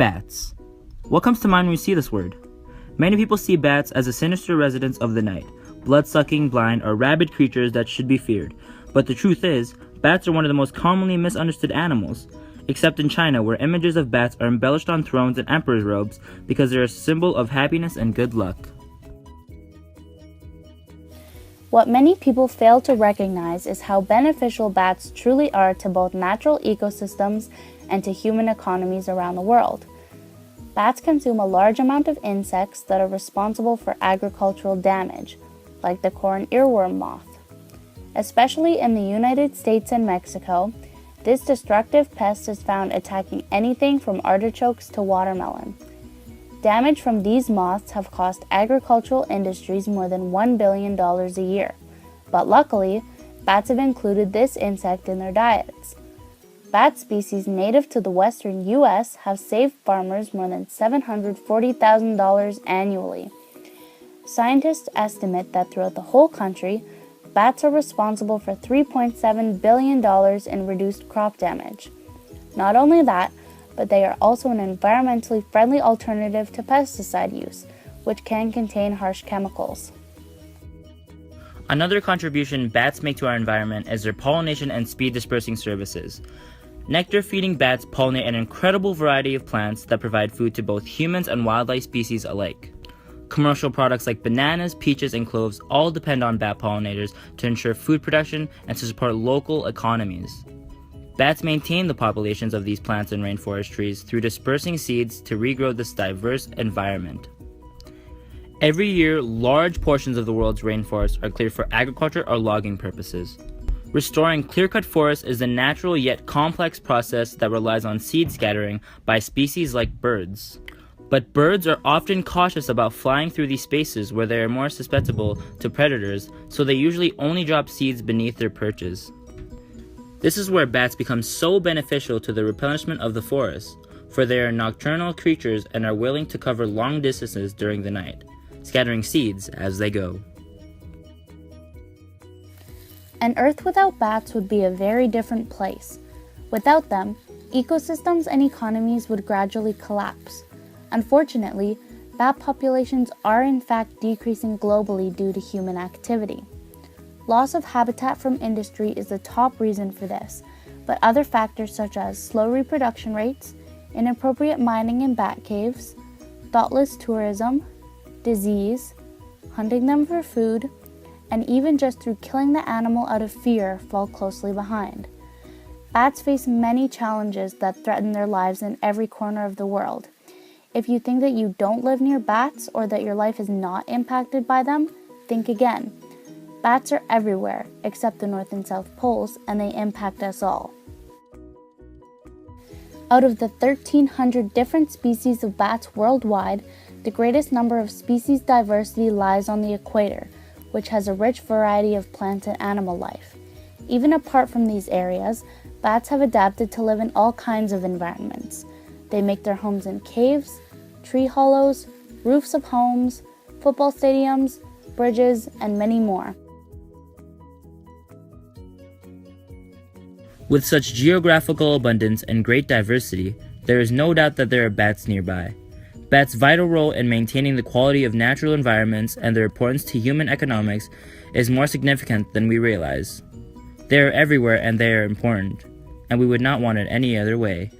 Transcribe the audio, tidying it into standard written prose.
Bats. What comes to mind when you see this word? Many people see bats as the sinister residents of the night, blood-sucking, blind, or rabid creatures that should be feared. But the truth is, bats are one of the most commonly misunderstood animals, except in China, where images of bats are embellished on thrones and emperor's robes because they're a symbol of happiness and good luck. What many people fail to recognize is how beneficial bats truly are to both natural ecosystems and to human economies around the world. Bats consume a large amount of insects that are responsible for agricultural damage, like the corn earworm moth. Especially in the United States and Mexico, this destructive pest is found attacking anything from artichokes to watermelon. Damage from these moths have cost agricultural industries more than $1 billion a year, but luckily, bats have included this insect in their diets. Bat species native to the western U.S. have saved farmers more than $740,000 annually. Scientists estimate that throughout the whole country, bats are responsible for $3.7 billion in reduced crop damage. Not only that, but they are also an environmentally friendly alternative to pesticide use, which can contain harsh chemicals. Another contribution bats make to our environment is their pollination and speed dispersing services. Nectar-feeding bats pollinate an incredible variety of plants that provide food to both humans and wildlife species alike. Commercial products like bananas, peaches, and cloves all depend on bat pollinators to ensure food production and to support local economies. Bats maintain the populations of these plants and rainforest trees through dispersing seeds to regrow this diverse environment. Every year, large portions of the world's rainforests are cleared for agriculture or logging purposes. Restoring clear-cut forests is a natural yet complex process that relies on seed scattering by species like birds. But birds are often cautious about flying through these spaces where they are more susceptible to predators, so they usually only drop seeds beneath their perches. This is where bats become so beneficial to the replenishment of the forest, for they are nocturnal creatures and are willing to cover long distances during the night, scattering seeds as they go. An Earth without bats would be a very different place. Without them, ecosystems and economies would gradually collapse. Unfortunately, bat populations are in fact decreasing globally due to human activity. Loss of habitat from industry is the top reason for this, but other factors such as slow reproduction rates, inappropriate mining in bat caves, thoughtless tourism, disease, hunting them for food, and even just through killing the animal out of fear fall closely behind. Bats face many challenges that threaten their lives in every corner of the world. If you think that you don't live near bats or that your life is not impacted by them, think again. Bats are everywhere, except the North and South Poles, and they impact us all. Out of the 1,300 different species of bats worldwide, the greatest number of species diversity lies on the equator, which has a rich variety of plant and animal life. Even apart from these areas, bats have adapted to live in all kinds of environments. They make their homes in caves, tree hollows, roofs of homes, football stadiums, bridges, and many more. With such geographical abundance and great diversity, there is no doubt that there are bats nearby. Bats' vital role in maintaining the quality of natural environments and their importance to human economics is more significant than we realize. They are everywhere and they are important, and we would not want it any other way.